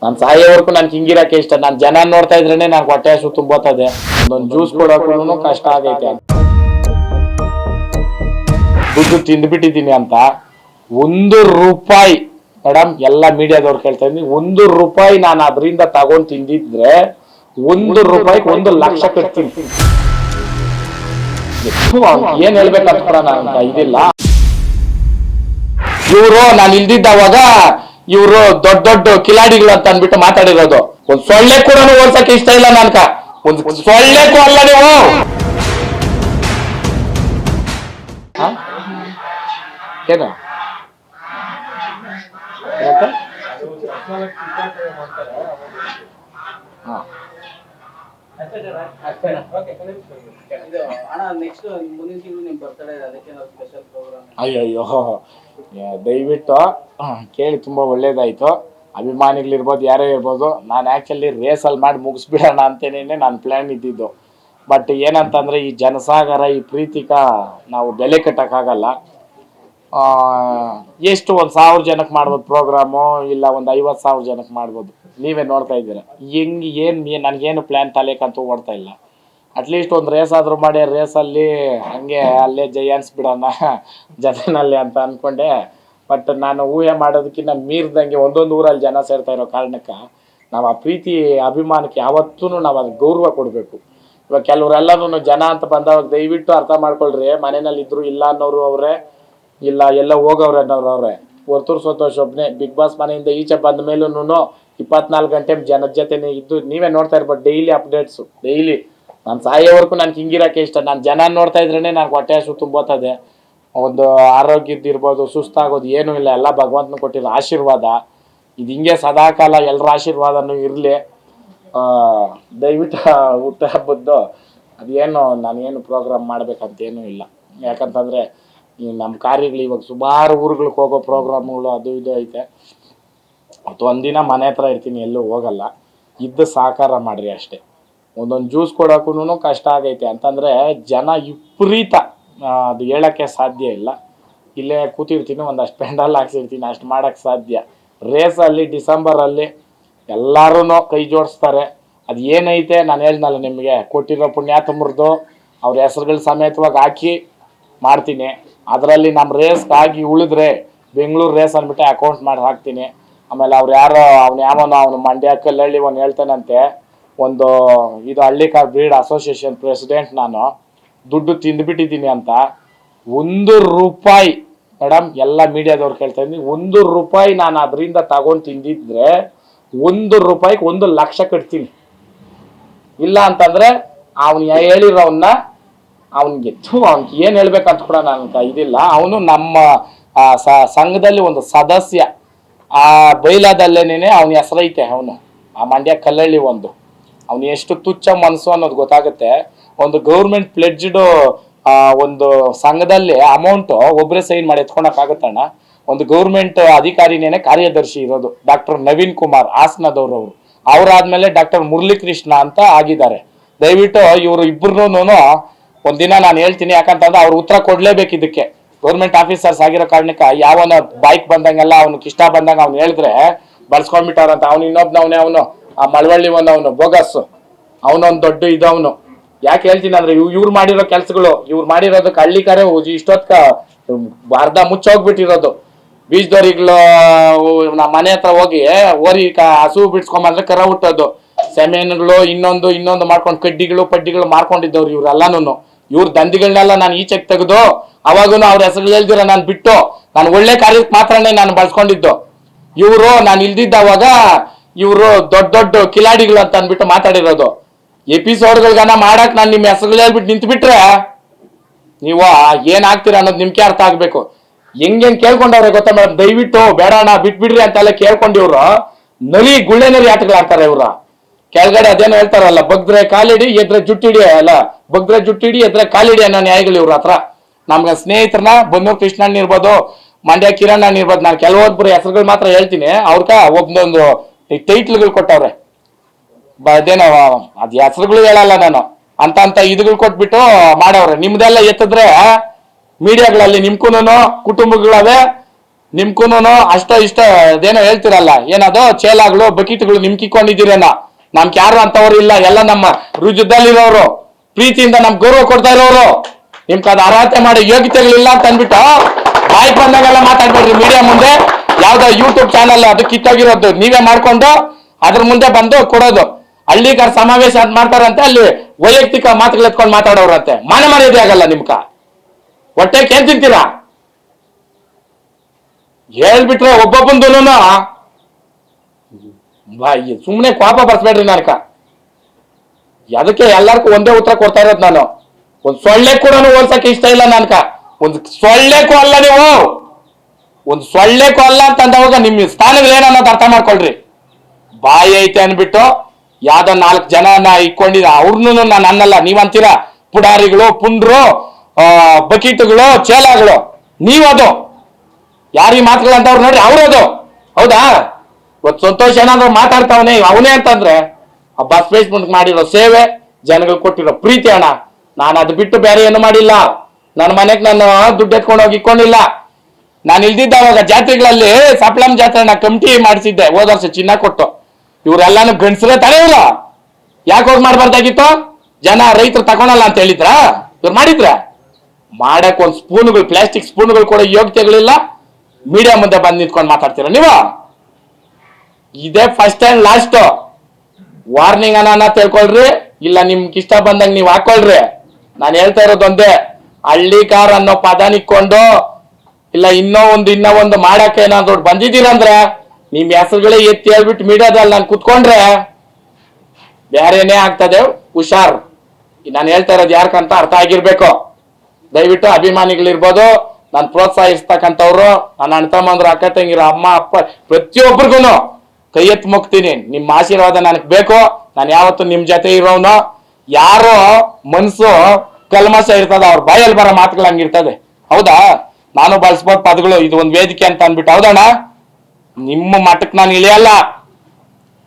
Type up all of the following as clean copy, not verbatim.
ನಾನು ಸಾಯೋವರೆಗೂ ನನ್ಗೆ ಹಿಂಗಿರಕ್ಕೆ ಇಷ್ಟ. ನಾನು ಜನ ನೋಡ್ತಾ ಇದ್ರೇನೆ ನನ್ಗೆ ಹೊಟ್ಟೆ ಹಸು ತುಂಬೋತದೆ. ಒಂದೊಂದು ಜ್ಯೂಸ್ ಕೊಡೋಕ್ಕೂ ಕಷ್ಟ ಆಗೈತೆ. ದುಡ್ಡು ತಿಂದ್ಬಿಟ್ಟಿದ್ದೀನಿ ಅಂತ ₹1 ಮೇಡಮ್, ಎಲ್ಲ ಮೀಡಿಯಾದವ್ರು ಕೇಳ್ತಾ ಇದ್ದೀನಿ, ₹1 ನಾನು ಅದರಿಂದ ತಗೊಂಡು ತಿಂದಿದ್ರೆ ₹1ಗೆ 1,00,000 ಕಟ್ತೀನಿ. ಏನ್ ಹೇಳ್ಬೇಕಂತ ಕೂಡ ನಾನು ಇದಿಲ್ಲ. ಇವರು ನಾನು ಇಲ್ದಿದ್ದವಾಗ ಇವರು ದೊಡ್ಡ ದೊಡ್ಡ ಕಿಲಾಡಿಗಳು ಅಂತ ಅಂದ್ಬಿಟ್ಟು ಮಾತಾಡಿರೋದು. ಒಂದ್ ಸೊಳ್ಳೆ ಕೂಡ ಓಡ್ಸಕ್ಕೆ ಇಷ್ಟ ಇಲ್ಲ ನನ್ಕ. ಒಂದ್ ಸೊಳ್ಳೆಗೂ ಅಲ್ಲ ನೀವು. ಏನು ಅಯ್ಯಯ್ಯೋ, ದಯವಿಟ್ಟು ಕೇಳಿ ತುಂಬಾ ಒಳ್ಳೇದಾಯ್ತು. ಅಭಿಮಾನಿಗಳಿರ್ಬೋದು, ಯಾರೇ ಇರ್ಬೋದು, ನಾನು ಆ್ಯಕ್ಚುಲಿ ರೇಸಲ್ಲಿ ಮಾಡಿ ಮುಗಿಸ್ಬಿಡೋಣ ಅಂತೇನೆ ನಾನು ಪ್ಲ್ಯಾನ್ ಇದ್ದಿದ್ದು. ಬಟ್ ಏನಂತಂದರೆ ಈ ಜನಸಾಗರ, ಈ ಪ್ರೀತಿಕ ನಾವು ಬೆಲೆ ಕಟ್ಟೋಕ್ಕಾಗಲ್ಲ. ಎಷ್ಟು ಒಂದು 1000 ಜನಕ್ಕೆ ಮಾಡ್ಬೋದು ಪ್ರೋಗ್ರಾಮು, ಇಲ್ಲ ಒಂದು 50,000 ಜನಕ್ಕೆ ಮಾಡ್ಬೋದು. ನೀವೇ ನೋಡ್ತಾ ಇದ್ದೀರ ಹೆಂಗೆ. ನನಗೇನು ಪ್ಲ್ಯಾನ್ ತಲೆಕಂತೂ ಓಡ್ತಾ ಇಲ್ಲ. ಅಟ್ಲೀಸ್ಟ್ ಒಂದು ರೇಸ್ ಆದರೂ ಮಾಡಿ ರೇಸಲ್ಲಿ ಹಂಗೆ ಅಲ್ಲೇ ಜೈ ಅನ್ಸ್ಬಿಡೋಣ ಜೊತೆನಲ್ಲಿ ಅಂತ ಅಂದ್ಕೊಂಡೆ. ಬಟ್ ನಾನು ಊಹೆ ಮಾಡೋದಕ್ಕಿಂತ ಮೀರಿದಂಗೆ ಒಂದೊಂದು ಊರಲ್ಲಿ ಜನ ಸೇರ್ತಾ ಇರೋ ಕಾರಣಕ್ಕೆ ನಾವು ಆ ಪ್ರೀತಿ ಅಭಿಮಾನಕ್ಕೆ ಯಾವತ್ತೂ ನಾವು ಅದಕ್ಕೆ ಗೌರವ ಕೊಡಬೇಕು. ಇವಾಗ ಕೆಲವರೆಲ್ಲರೂ ಜನ ಅಂತ ಬಂದವಾಗ ದಯವಿಟ್ಟು ಅರ್ಥ ಮಾಡ್ಕೊಳ್ರಿ. ಮನೆಯಲ್ಲಿ ಇದ್ರು ಇಲ್ಲ ಅನ್ನೋರು ಅವರೇ, ಇಲ್ಲ ಎಲ್ಲ ಹೋಗವ್ರೆ ಅನ್ನೋರು ಅವರೇ. ವರ್ತೂರು ಸಂತೋಷ್ ಒಬ್ಬನೇ ಬಿಗ್ ಬಾಸ್ ಮನೆಯಿಂದ ಈಚೆ ಬಂದ ಮೇಲೂ 24 ಗಂಟೆ ಜನದ ಜೊತೆನೇ ಇದ್ದು ನೀವೇ ನೋಡ್ತಾ ಇರ್ಬೋದು. Daily updates, daily. ನಾನು ಸಾಯೋವರೆಗೂ ನನ್ಗೆ ಹಿಂಗಿರಕ್ಕೆ ಇಷ್ಟ. ನಾನು ಜನ ನೋಡ್ತಾ ಇದ್ರೇನೆ ನನ್ಗೆ ಹೊಟ್ಟೆ ಹಸು ತುಂಬೋತದೆ. ಒಂದು ಆರೋಗ್ಯದ್ದಿರ್ಬೋದು, ಸುಸ್ತಾಗೋದು ಏನೂ ಇಲ್ಲ. ಎಲ್ಲ ಭಗವಂತನ ಕೊಟ್ಟಿರೋ ಆಶೀರ್ವಾದ. ಇದು ಹಿಂಗೆ ಸದಾಕಾಲ ಎಲ್ಲರ ಆಶೀರ್ವಾದನೂ ಇರಲಿ. ದಯವಿಟ್ಟು ಹುಟ್ಟ ಹಬ್ಬದ್ದು ಅದೇನು ನಾನೇನು ಪ್ರೋಗ್ರಾಮ್ ಮಾಡ್ಬೇಕಂತೇನೂ ಇಲ್ಲ. ಯಾಕಂತಂದರೆ ಈ ನಮ್ಮ ಕಾರ್ಯಗಳು ಇವಾಗ ಸುಮಾರು ಊರುಗಳಿಗೆ ಹೋಗೋ ಪ್ರೋಗ್ರಾಮ್ಗಳು ಅದು ಇದು ಐತೆ. ಅವತ್ತು ಒಂದಿನ ಮನೆ ಹತ್ರ ಇರ್ತೀನಿ, ಎಲ್ಲೂ ಹೋಗಲ್ಲ. ಇದ್ದು ಸಹಕಾರ ಮಾಡಿರಿ ಅಷ್ಟೇ. ಒಂದೊಂದು ಜ್ಯೂಸ್ ಕೊಡೋಕ್ಕೂ ಕಷ್ಟ ಆಗೈತೆ. ಅಂತಂದರೆ ಜನ ವಿಪರೀತ, ಅದು ಹೇಳೋಕ್ಕೆ ಸಾಧ್ಯ ಇಲ್ಲ. ಇಲ್ಲೇ ಕೂತಿರ್ತೀನಿ, ಒಂದಷ್ಟು ಪೆಂಡಲ್ ಹಾಕ್ಸಿರ್ತೀನಿ, ಅಷ್ಟು ಮಾಡೋಕ್ಕೆ ಸಾಧ್ಯ. ರೇಸಲ್ಲಿ ಡಿಸೆಂಬರಲ್ಲಿ ಎಲ್ಲರೂ ಕೈ ಜೋಡಿಸ್ತಾರೆ. ಅದು ಏನೈತೆ ನಾನು ಹೇಳ್ದಲ್ಲ ನಿಮಗೆ, ಕೊಟ್ಟಿರೋ ಪುಣ್ಯಾತ್ಮರದು ಅವ್ರ ಹೆಸ್ರುಗಳ ಸಮೇತವಾಗಿ ಹಾಕಿ ಮಾಡ್ತೀನಿ. ಅದರಲ್ಲಿ ನಮ್ಮ ರೇಸ್ಗಾಗಿ ಉಳಿದ್ರೆ ಬೆಂಗಳೂರು ರೇಸ್ ಅಂದ್ಬಿಟ್ಟು ಅಕೌಂಟ್ ಮಾಡಿ ಹಾಕ್ತೀನಿ. ಆಮೇಲೆ ಅವ್ರು ಯಾರೋ ಅವನು ಮಂಡ್ಯ ಕಲ್ಲಳ್ಳಿ ಒಂದು ಹೇಳ್ತಾನಂತೆ, ಒಂದು ಇದು ಹಳ್ಳಿಕಾರ್ ಬ್ರೀಡ್ ಅಸೋಸಿಯೇಷನ್ ಪ್ರೆಸಿಡೆಂಟ್ ನಾನು, ದುಡ್ಡು ತಿಂದ್ಬಿಟ್ಟಿದ್ದೀನಿ ಅಂತ. ₹1 ಮೇಡಮ್, ಎಲ್ಲ ಮೀಡಿಯಾದವ್ರು ಕೇಳ್ತಾ ಇದ್ದೀನಿ, ₹1 ನಾನು ಅದರಿಂದ ತಗೊಂಡು ತಿಂದಿದ್ರೆ ₹1ಗೆ 1,00,000 ಕಟ್ತೀನಿ. ಇಲ್ಲ ಅಂತಂದರೆ ಅವನು ಹೇಳಿರೋವನ್ನ ಅವನಿಗೆ ಏನು ಹೇಳ್ಬೇಕಂತ ಕೂಡ ನನಗೆ ಇದಿಲ್ಲ. ಅವನು ನಮ್ಮ ಸಂಘದಲ್ಲಿ ಒಂದು ಸದಸ್ಯ. ಆ ಬೈಲಾದಲ್ಲೇನೇ ಅವನ ಹೆಸರೈತೆ. ಅವನು ಆ ಮಂಡ್ಯ ಕಲ್ಲಳ್ಳಿ ಅವನು ಎಷ್ಟು ತುಚ್ಛ ಮನಸ್ಸು ಅನ್ನೋದು ಗೊತ್ತಾಗುತ್ತೆ. ಒಂದು ಗೌರ್ಮೆಂಟ್ ಪ್ಲೆಡ್ಜ್ಡ್ ಒಂದು ಸಂಘದಲ್ಲಿ ಅಮೌಂಟು ಒಬ್ಬರೇ ಸೈನ್ ಮಾಡಿ ಎತ್ಕೊಳಕ್ಕಾಗತ್ತಣ್ಣ. ಒಂದು ಗೌರ್ಮೆಂಟ್ ಅಧಿಕಾರಿನೇ ಕಾರ್ಯದರ್ಶಿ ಇರೋದು ಡಾಕ್ಟರ್ ನವೀನ್ ಕುಮಾರ್ ಹಾಸನದವರು. ಅವರಾದ್ಮೇಲೆ ಡಾಕ್ಟರ್ ಮುರಳೀಕೃಷ್ಣ ಅಂತ ಆಗಿದ್ದಾರೆ. ದಯವಿಟ್ಟು ಇವರು ಇಬ್ಬರೂ ಒಂದಿನ ನಾನು ಹೇಳ್ತೀನಿ. ಯಾಕಂತಂದ್ರೆ ಅವ್ರು ಉತ್ತರ ಕೊಡ್ಲೇಬೇಕು ಇದಕ್ಕೆ. ಗೌರ್ಮೆಂಟ್ ಆಫೀಸರ್ಸ್ ಆಗಿರೋ ಕಾರಣಕ್ಕೆ ಯಾವನ ಬೈಕ್ ಬಂದಂಗೆಲ್ಲ ಅವ್ನಿಗೆ ಇಷ್ಟ ಬಂದಂಗೆ ಅವ್ನು ಹೇಳಿದ್ರೆ ಬಳಸ್ಕೊಂಡ್ಬಿಟ್ಟಾರಂತ. ಅವ್ನು ಇನ್ನೊಬ್ನವನೇ, ಅವನು ಆ ಮಳವಳ್ಳಿ ಅವನು ಬೋಗಸ್, ಅವನೊಂದು ದೊಡ್ಡ ಇದವನು. ಯಾಕೆ ಹೇಳ್ತೀನಿ ಅಂದ್ರೆ ಇವ್ರು ಮಾಡಿರೋ ಕೆಲ್ಸಗಳು, ಇವ್ರು ಮಾಡಿರೋದಕ್ಕೆ ಹಳ್ಳಿ ಕರೆ ಇಷ್ಟೊತ್ಕ ಅರ್ಧ ಮುಚ್ಚೋಗ್ಬಿಟ್ಟಿರೋದು. ಬೀಜದವ್ರಿಗಳು ನಮ್ಮ ಮನೆ ಹತ್ರ ಹೋಗಿ ಓರಿ ಹಸು ಬಿಡ್ಸ್ಕೊಂಬಂದ್ರೆ ಕರ ಹುಟ್ಟೋದು, ಸೆಮೆನ್ಗಳು ಇನ್ನೊಂದು ಮಾಡ್ಕೊಂಡು ಪಡ್ಡಿಗಳು ಮಾಡ್ಕೊಂಡಿದ್ದವ್ರು ಇವ್ರೆಲ್ಲಾನು. ಇವ್ರ ದಂಧಿಗಳನ್ನೆಲ್ಲ ನಾನು ಈಚೆಗೆ ತೆಗೆದು ಅವಾಗೂ ಅವ್ರ ಹೆಸರು ಹೇಳ್ದಿರ ನಾನು ಬಿಟ್ಟು ನಾನು ಒಳ್ಳೆ ಕಾರ್ಯಕ್ಕೆ ಮಾತ್ರನೇ ನಾನು ಬಳಸ್ಕೊಂಡಿದ್ದು. ಇವರು ನಾನು ಇಲ್ದಿದ್ದವಾಗ ಇವರು ದೊಡ್ಡ ದೊಡ್ಡ ಕಿಲಾಡಿಗಳು ಅಂತ ಅಂದ್ಬಿಟ್ಟು ಮಾತಾಡಿರೋದು. ಎಪಿಸೋಡ್ಗಳ್ಗನ ಮಾಡಕ್ ನಾನು ನಿಮ್ಮ ಹೆಸರು ಹೇಳ್ಬಿಟ್ಟು ನಿಂತ್ಬಿಟ್ರೆ ನೀವು ಏನಾಗ್ತೀರ ಅನ್ನೋದು ನಿಮ್ಗೆ ಅರ್ಥ ಆಗ್ಬೇಕು. ಹೆಂಗ್ ಕೇಳ್ಕೊಂಡವ್ರೆ ಗೊತ್ತಾ ಮೇಡಮ್, ದಯವಿಟ್ಟು ಬೇಡಣ ಬಿಟ್ಬಿಡ್ರಿ ಅಂತೆಲ್ಲ ಕೇಳ್ಕೊಂಡಿವ್ರು ನರಿ ಗುಳ್ಳೆ ನರಿ ಆಟಗಳಾಡ್ತಾರೆ ಇವ್ರ. ಕೆಳಗಡೆ ಅದೇನೋ ಹೇಳ್ತಾರಲ್ಲ, ಬಗ್ದ್ರೆ ಕಾಲಿಡಿ ಎದ್ರೆ ಜುಟ್ಟಿಡಿ, ಅಲ್ಲ ಬಗ್ದ್ರೆ ಜುಟ್ಟಿಡಿ ಎದ್ರೆ ಕಾಲಿಡಿ ಅನ್ನೋ ನ್ಯಾಯಗಳು ಇವ್ರ ಹತ್ರ. ನಮ್ಗೆ ಸ್ನೇಹಿತರನ್ನ ಬನ್ನೂರು ಕೃಷ್ಣಣ್ಣ ಇರ್ಬೋದು, ಮಂಡ್ಯ ಕಿರಣ್ ಅಣ್ಣ ಇರ್ಬೋದು, ನಾನು ಕೆಲವೊಬ್ಬರು ಹೆಸರುಗಳು ಮಾತ್ರ ಹೇಳ್ತೀನಿ. ಅವ್ರಕ ಒಬ್ಬೊಂದು ಟೈಟ್ಲ್ಗಳು ಕೊಟ್ಟವ್ರೆ. ಅದೇನೋ ಅದು ಹೆಸರುಗಳು ಹೇಳಲ್ಲ ನಾನು, ಅಂತ ಇದುಗಳು ಕೊಟ್ಬಿಟ್ಟು ಮಾಡವ್ರೆ. ನಿಮ್ದೆಲ್ಲ ಎತ್ತಿದ್ರೆ ಮೀಡಿಯಾಗಳಲ್ಲಿ ನಿಮ್ಕೂನು ಕುಟುಂಬಗಳವೆ, ನಿಮ್ಕೂನು ಅಷ್ಟೋ ಇಷ್ಟ ಅದೇನೋ ಹೇಳ್ತಿರಲ್ಲ, ಏನದು ಚೇಲಾಗಳು ಬಕೀಟ್ಗಳು ನಿಮ್ಕಿಕೊಂಡಿದ್ದೀರೇನೋ. ನಮ್ಗೆ ಯಾರು ಅಂತವ್ರು ಇಲ್ಲ, ಎಲ್ಲ ನಮ್ಮ ರುಜುದಲ್ಲಿರೋರು, ಪ್ರೀತಿಯಿಂದ ನಮ್ಗೆ ಗೌರವ ಕೊಡ್ತಾ ಇರೋರು. ನಿಮ್ಗೆ ಅದು ಅರ್ಹತೆ ಮಾಡೋ ಯೋಗ್ಯತೆಗಳಿಲ್ಲ ಅಂತ ಅಂದ್ಬಿಟ್ಟು ಬಾಯಿ ಬಂದಾಗೆಲ್ಲ ಮಾತಾಡ್ಬೇಡ್ರಿ ಮೀಡಿಯಾ ಮುಂದೆ. ಯಾವ್ದೋ ಯೂಟ್ಯೂಬ್ ಚಾನಲ್ ಅದು ಕಿತ್ತೋಗಿರೋದು ನೀವೇ ಮಾಡ್ಕೊಂಡು ಅದ್ರ ಮುಂದೆ ಬಂದು ಕೊಡೋದು. ಹಳ್ಳಿಗಾರ ಸಮಾವೇಶ ಅಂತ ಮಾಡ್ತಾರಂತೆ, ಅಲ್ಲಿ ವೈಯಕ್ತಿಕ ಮಾತುಗಳು ಎತ್ಕೊಂಡು ಮಾತಾಡೋರಂತೆ. ಮಾನ ಮರ್ಯಾದೆ ಆಗಲ್ಲ ನಿಮ್ಕ. ಹೊಟ್ಟೆ ಏನ್ ತಿಂತೀರಾ ಹೇಳ್ಬಿಟ್ರೆ ಒಬ್ಬೊಬ್ಬಂದು ಸುಮ್ಮನೆ ಕೋಪ ಬರ್ಸ್ಬೇಡ್ರಿ ನನ್ಕ. ಅದಕ್ಕೆ ಎಲ್ಲರಿಗೂ ಒಂದೇ ಉತ್ತರ ಕೊಡ್ತಾ ಇರೋದು ನಾನು. ಒಂದ್ ಸೊಳ್ಳೆ ಕೂಡ ಹೋಲ್ಸಕ್ಕೆ ಇಷ್ಟ ಇಲ್ಲ ನನ್ಕ. ಒಂದು ಸೊಳ್ಳೆಗೂ ಅಲ್ಲ ನೀವು, ಒಂದು ಸೊಳ್ಳೆಗೂ ಅಲ್ಲ ಅಂತ ಅಂದವಾಗ ನಿಮ್ ಸ್ಥಾನಗಳೇನನ್ನೋದು ಅರ್ಥ ಮಾಡ್ಕೊಳ್ರಿ. ಬಾಯಿ ಐತೆ ಅನ್ಬಿಟ್ಟು ಯಾವ್ದೋ 4 ಜನನ ಇಟ್ಕೊಂಡಿದ ಅವ್ರನ್ನೂ ನಾನು ಅನ್ನಲ್ಲ. ನೀವಂತೀರ ಪುಡಾರಿಗಳು, ಪುಂಡ್ರು, ಬಕೀಟುಗಳು, ಚೇಲಾಗಳು, ನೀವದು ಯಾರೀ ಮಾತುಗಳಂತವ್ರು ನೋಡ್ರಿ, ಅವ್ರದು. ಹೌದಾ? ಇವತ್ತು ಸಂತೋಷ ಏನಾದ್ರು ಮಾತಾಡ್ತಾವನೆ ಅವನೇ ಅಂತಂದ್ರೆ ಆ ಬಸವೇಶ್ವರನಿಗೆ ಮಾಡಿರೋ ಸೇವೆ, ಜನಗಳು ಕೊಟ್ಟಿರೋ ಪ್ರೀತಿ ಅಣ್ಣ. ನಾನು ಅದು ಬಿಟ್ಟು ಬೇರೆ ಏನು ಮಾಡಿಲ್ಲ. ನನ್ನ ಮನೆಗೆ ನಾನು ದುಡ್ಡು ಎತ್ಕೊಂಡು ಹೋಗಿ ಇಟ್ಕೊಂಡಿಲ್ಲ. ನಾನು ಇಲ್ದಿದ್ದ ಅವಾಗ ಜಾತ್ರೆಗಳಲ್ಲಿ ಸಪ್ಲಂ ಜಾತ್ರೆ ನಾ ಕಮಿಟಿ ಮಾಡಿಸಿದ್ದೆ ಹೋದ ವರ್ಷ ಚಿನ್ನ ಕೊಟ್ಟು. ಇವರೆಲ್ಲಾನು ಗಂಡಸರೇ ತಾನೇ ಇವ್ರು. ಯಾಕೆ ಹೋಗಿ ಮಾಡ್ಬಾರ್ದಾಗಿತ್ತು? ಜನ ರೈತರು ತಗೊಳಲ್ಲ ಅಂತ ಹೇಳಿದ್ರ? ಇವ್ರು ಮಾಡಿದ್ರ? ಮಾಡಕ್ ಒಂದ್ ಸ್ಪೂನ್ಗಳು, ಪ್ಲಾಸ್ಟಿಕ್ ಸ್ಪೂನ್ಗಳು ಕೂಡ ಯೋಗ್ಯತೆಗಳಿಲ್ಲ. ಮೀಡಿಯಾ ಮುಂದೆ ಬಂದು ನಿಂತ್ಕೊಂಡು ಮಾತಾಡ್ತೀರ ನೀವು. ಇದೇ ಫಸ್ಟ್ ಅಂಡ್ ಲಾಸ್ಟ್ ವಾರ್ನಿಂಗ್ ಅನ್ನ ತಿಳ್ಕೊಳ್ರಿ. ಇಲ್ಲ ನಿಮ್ಗೆ ಇಷ್ಟ ಬಂದಂಗೆ ನೀವು ಹಾಕೊಳ್ರಿ. ನಾನು ಹೇಳ್ತಾ ಇರೋದು ಒಂದೇ, ಹಳ್ಳಿಕಾರ್ ಅನ್ನೋ ಪದ ನಿಕ್ಕೊಂಡು ಇಲ್ಲ ಇನ್ನೋ ಒಂದು ಮಾಡಕ್ಕೆ ಏನಾದ್ರು ಬಂದಿದ್ದೀರಂದ್ರೆ ನಿಮ್ ಹೆಸರುಗಳೇ ಎತ್ತಿ ಹೇಳ್ಬಿಟ್ಟು ಮೀಡಿಯಾದಲ್ಲಿ ನಾನು ಕುತ್ಕೊಂಡ್ರೆ ಬೇರೆನೇ ಆಗ್ತದೆ. ಹುಷಾರ್. ನಾನು ಹೇಳ್ತಾ ಇರೋದು ಯಾರ್ಕಂತ ಅರ್ಥ ಆಗಿರ್ಬೇಕು. ದಯವಿಟ್ಟು ಅಭಿಮಾನಿಗಳಿರ್ಬೋದು, ನಾನು ಪ್ರೋತ್ಸಾಹಿಸ್ತಕ್ಕಂಥವ್ರು, ನನ್ನ ಅಣ್ಣ ತಮ್ಮಂದ್ರು, ಅಕ್ಕ ತಂಗಿರು, ಅಮ್ಮ ಅಪ್ಪ, ಪ್ರತಿಯೊಬ್ಬರಿಗೂ ಕೈ ಎತ್ತು ಮುಗ್ತೀನಿ. ನಿಮ್ಮ ಆಶೀರ್ವಾದ ನನಗೆ ಬೇಕು. ನಾನು ಯಾವತ್ತು ನಿಮ್ ಜೊತೆ ಇರೋನು. ಯಾರೋ ಮನ್ಸು ಕಲ್ಮಶ ಇರ್ತದ, ಅವ್ರ ಬಾಯಲ್ಲಿ ಬರೋ ಮಾತುಗಳು ಹಂಗಿರ್ತದೆ. ಹೌದಾ? ನಾನು ಬಳಸ್ಬೋದು ಪದಗಳು, ಇದು ಒಂದು ವೇದಿಕೆ ಅಂತ ಅಂದ್ಬಿಟ್ಟು. ಹೌದಣ್ಣ? ನಿಮ್ಮ ಮಟ್ಟಕ್ಕೆ ನಾನು ಇಳಿಯಲ್ಲ,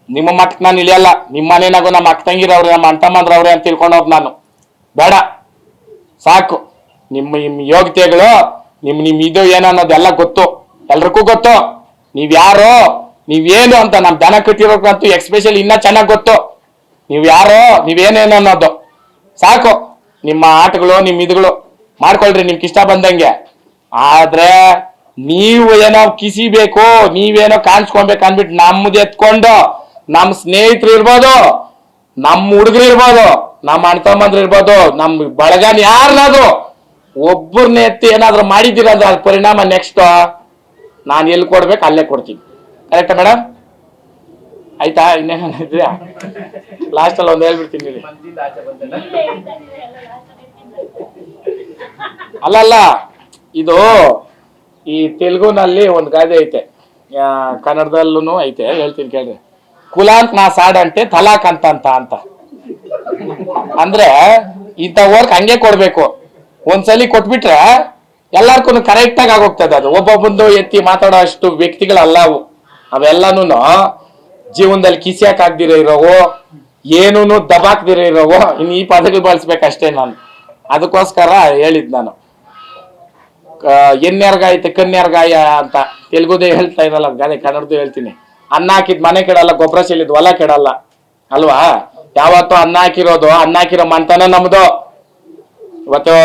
ನಿಮ್ಮ ಮಟ್ಟಕ್ಕೆ ನಾನು ಇಳಿಯಲ್ಲ. ನಿಮ್ಮ ಮನೇನಾಗೂ ನಮ್ಮ ಅಕ್ಕ ತಂಗಿರವ್ರೆ, ನಮ್ಮ ಅಣ್ಣ ತಮ್ಮಂದ್ರವ್ರೆ ಅಂತ ತಿಳ್ಕೊಂಡೋದ್ ನಾನು. ಬೇಡ, ಸಾಕು. ನಿಮ್ಮ ಯೋಗ್ಯತೆಗಳು, ನಿಮ್ ಇದು ಏನು ಅನ್ನೋದೆಲ್ಲ ಗೊತ್ತು, ಎಲ್ರಿಗೂ ಗೊತ್ತು. ನೀವ್ಯಾರೋ, ನೀವೇನು ಅಂತ ನಮ್ ದನ ಕಟ್ಟಿರೋಕ್ಕಂತೂ ಎಕ್ಸ್ಪೆಷಲಿ ಇನ್ನ ಚೆನ್ನಾಗಿ ಗೊತ್ತು. ನೀವ್ ಯಾರೋ, ನೀವೇನೇನು ಅನ್ನೋದು ಸಾಕು. ನಿಮ್ಮ ಆಟಗಳು, ನಿಮ್ ಇದುಗಳು ಮಾಡ್ಕೊಳ್ರಿ ನಿಮ್ಗೆ ಇಷ್ಟ ಬಂದಂಗೆ. ಆದ್ರೆ ನೀವು ಏನೋ ಕಿಸಿಬೇಕು, ನೀವೇನೋ ಕಾಣಿಸ್ಕೊಬೇಕು ಅನ್ಬಿಟ್ಟು ನಮ್ಮದು ಎತ್ಕೊಂಡು ನಮ್ ಸ್ನೇಹಿತರು ಇರ್ಬೋದು, ನಮ್ಮ ಹುಡುಗರು ಇರ್ಬೋದು, ನಮ್ಮ ಅಣ್ಣ ತಮ್ಮಂದ್ರು ಇರ್ಬೋದು, ನಮ್ ಬಳಗನ್ ಯಾರನ್ನಾದ್ರು ಒಬ್ಬರನ್ನ ಎತ್ತಿ ಏನಾದ್ರು ಮಾಡಿದ್ದೀರ ಅಂದ್ರೆ ಅದ್ರ ಪರಿಣಾಮ ನೆಕ್ಸ್ಟ್ ನಾನು ಎಲ್ಲಿ ಕೊಡ್ಬೇಕು ಅಲ್ಲೇ ಕೊಡ್ತೀನಿ. ಕರೆಕ್ಟಾ ಮೇಡಮ್? ಆಯ್ತಾ? ಇನ್ನೇನಿದ್ಯಾ? ಲಾಸ್ಟ್ ಅಲ್ಲಿ ಒಂದು ಹೇಳ್ಬಿಡ್ತೀನಿ. ಅಲ್ಲಲ್ಲ, ಇದು ಈ ತೆಲುಗುನಲ್ಲಿ ಒಂದು ಗಾದೆ ಐತೆ, ಕನ್ನಡದಲ್ಲೂ ಐತೆ, ಹೇಳ್ತೀನಿ ಕೇಳ್ರಿ. ಕುಲಾಂತ್ ನಾ ಸಾಡಂಟೆ ತಲಾಕ್ ಅಂತ ಅಂದ್ರೆ ಇಂಥ ವರ್ಕ್ ಹಂಗೆ ಕೊಡ್ಬೇಕು. ಒಂದ್ಸಲಿ ಕೊಟ್ಬಿಟ್ರೆ ಎಲ್ಲಾರ್ಗು ಕರೆಕ್ಟ್ ಆಗಿ ಆಗೋಗ್ತದೆ. ಅದು ಒಬ್ಬೊಬ್ಬಂದು ಎತ್ತಿ ಮಾತಾಡೋ ಅಷ್ಟು ವ್ಯಕ್ತಿಗಳಲ್ಲ ಅವು. ಅವೆಲ್ಲಾನು ಜೀವನದಲ್ಲಿ ಕಿಸಿಯಾಕ್ ಆಗ್ದಿರ ಇರೋವು, ಏನೂನು ದಬಾಕ್ದಿರ ಇರೋವು. ಇನ್ನು ಈ ಪದಗಳು ಬಳಸ್ಬೇಕಷ್ಟೇ ನಾನು. ಅದಕ್ಕೋಸ್ಕರ ಹೇಳಿದ್ ನಾನು. ಎನ್ಯಾರ್ಗಾಯ ಕನ್ಯಾರ್ಗಾಯ ಅಂತ ತೆಲುಗುದೇ ಹೇಳ್ತಾ ಇರಲ್ಲ ಗಾದೆ, ಕನ್ನಡದ್ದು ಹೇಳ್ತೀನಿ. ಅನ್ನ ಹಾಕಿದ್ ಮನೆ ಕೆಡಲ್ಲ, ಗೊಬ್ಬರ ಚೆಲ್ಲಿದ್ ಹೊಲ ಕೆಡಲ್ಲ ಅಲ್ವಾ? ಯಾವತ್ತು ಅನ್ನ ಹಾಕಿರೋದು, ಅನ್ನ ಹಾಕಿರೋ ಮಂತನ ನಮ್ದು. ಇವತ್ತು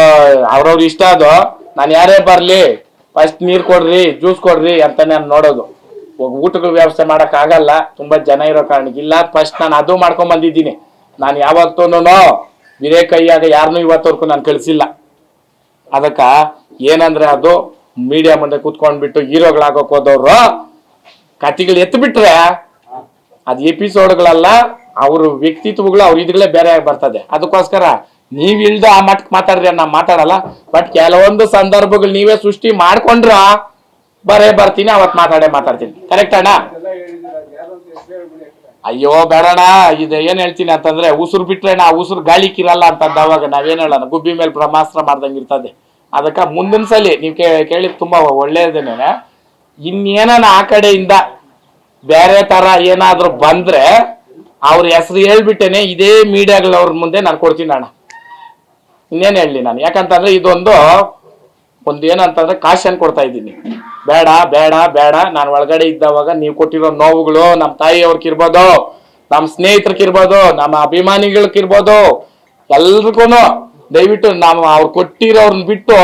ಅವ್ರವ್ರ ಇಷ್ಟ ಅದು. ನಾನು ಯಾರೇ ಬರ್ಲಿ ಫಸ್ಟ್ ನೀರ್ ಕೊಡ್ರಿ, ಜ್ಯೂಸ್ ಕೊಡ್ರಿ ಅಂತ ನಾನು ನೋಡೋದು. ಊಟಗಳ ವ್ಯವಸ್ಥೆ ಮಾಡಕ್ ಆಗಲ್ಲ, ತುಂಬಾ ಜನ ಇರೋ ಕಾರಣಕ್ಕೆ. ಇಲ್ಲ, ಫಸ್ಟ್ ನಾನು ಅದು ಮಾಡ್ಕೊಂಡ್ ಬಂದಿದ್ದೀನಿ. ನಾನು ಯಾವತ್ತೂನು ಬಿರೇ ಕೈಯಾಗ ಯಾರನ್ನೂ ಇವತ್ತವರೆಗೂ ನಾನು ಕಳಿಸಿಲ್ಲ. ಅದಕ್ಕ ಏನಂದ್ರೆ ಅದು ಮೀಡಿಯಾ ಮುಂದೆ ಕೂತ್ಕೊಂಡ್ಬಿಟ್ಟು ಹೀರೋಗಳಾಗೋಕ್ ಹೋದವ್ರು ಕತಿಗಳು ಎತ್ತು ಬಿಟ್ರೆ ಅದು ಎಪಿಸೋಡ್ಗಳಲ್ಲ, ಅವ್ರ ವ್ಯಕ್ತಿತ್ವಗಳು, ಅವ್ರ ಇದುಗಳೇ ಬೇರೆ ಆಗಿ ಬರ್ತದೆ. ಅದಕ್ಕೋಸ್ಕರ ನೀವ್ ಇಳ್ದು ಆ ಮಟ್ಟಕ್ಕೆ ಮಾತಾಡ್ರಿ, ನಾ ಮಾತಾಡಲ್ಲ. ಬಟ್ ಕೆಲವೊಂದು ಸಂದರ್ಭಗಳು ನೀವೇ ಸೃಷ್ಟಿ ಮಾಡ್ಕೊಂಡ್ರ ಬರ್ತೀನಿ, ಅವತ್ ಮಾತಾಡ್ತೀನಿ. ಕರೆಕ್ಟ್ ಅಣ್ಣ? ಅಯ್ಯೋ ಬೇಡಣ, ಇದು ಏನ್ ಹೇಳ್ತೀನಿ ಅಂತಂದ್ರೆ, ಉಸಿರು ಬಿಟ್ರೆ ಆ ಉಸಿರು ಗಾಳಿಕಿರಲ್ಲ ಅಂತಂದ ಅವಾಗ ನಾವೇನ್ ಹೇಳೋಣ, ಗುಬ್ಬಿ ಮೇಲೆ ಬ್ರಹ್ಮಾಸ್ತ್ರ ಮಾಡ್ದಂಗೆ ಇರ್ತದೆ. ಅದಕ್ಕ ಮುಂದಿನ ಸಲಿ ನೀವು ಕೇಳಿದ್ ತುಂಬಾ ಒಳ್ಳೇದೇನೆ. ಇನ್ನೇನ ಆ ಕಡೆಯಿಂದ ಬೇರೆ ತರ ಏನಾದ್ರು ಬಂದ್ರೆ ಅವ್ರ ಹೆಸರು ಹೇಳ್ಬಿಟ್ಟೇನೆ ಇದೇ ಮೀಡಿಯಾಗಳವ್ರ ಮುಂದೆ ನಾನು ಕೊಡ್ತೀನಿ ಅಣ್ಣ. ಇನ್ನೇನು ಹೇಳಿ ನಾನು, ಯಾಕಂತಂದ್ರೆ ಇದೊಂದು ಒಂದು ಏನಂತಂದ್ರೆ ಕಾಶನ್ ಕೊಡ್ತಾ ಇದ್ದೀನಿ, ಬೇಡ ಬೇಡ ಬೇಡ. ನಾನು ಒಳಗಡೆ ಇದ್ದವಾಗ ನೀವು ಕೊಟ್ಟಿರೋ ನೋವುಗಳು ನಮ್ಮ ತಾಯಿಯವ್ರಿಗಿರ್ಬೋದು, ನಮ್ಮ ಸ್ನೇಹಿತರಿಗಿರ್ಬೋದು, ನಮ್ಮ ಅಭಿಮಾನಿಗಳಿಗಿರ್ಬೋದು, ಎಲ್ರಿಗೂ ದಯವಿಟ್ಟು ನಾವು ಅವ್ರು ಕೊಟ್ಟಿರೋರ್ನ ಬಿಟ್ಟು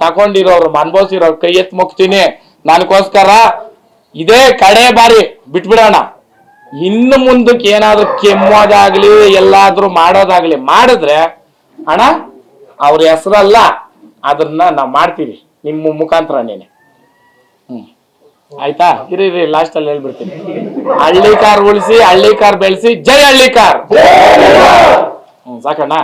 ತಗೊಂಡಿರೋರು ಅನುಭವಿಸಿರೋರು ಕೈ ಎತ್ತು ಮುಗ್ತೀನಿ. ನನಗೋಸ್ಕರ ಇದೇ ಕಡೆ ಬಾರಿ ಬಿಟ್ಬಿಡೋಣ. ಇನ್ನು ಮುಂದಕ್ಕೆ ಏನಾದ್ರು ಕೆಮ್ಮೋದಾಗ್ಲಿ ಎಲ್ಲಾದ್ರೂ ಮಾಡೋದಾಗ್ಲಿ ಮಾಡಿದ್ರೆ ಅಣ್ಣ ಅವ್ರ ಹೆಸರಲ್ಲ, ಅದನ್ನ ನಾವು ಮಾಡ್ತೀವಿ ನಿಮ್ಮ ಮುಖಾಂತರನೇನೆ. ಆಯ್ತಾ? ಇರಿ ಲಾಸ್ಟ್ ಅಲ್ಲಿ ಹೇಳ್ಬಿಡ್ತೀನಿ. ಹಳ್ಳಿ ಕಾರ್ ಉಳಿಸಿ, ಹಳ್ಳಿ ಕಾರ್ ಬೆಳೆಸಿ, ಜೈ ಹಳ್ಳಿ ಕಾರ್. ಸಾಕಣ್ಣ.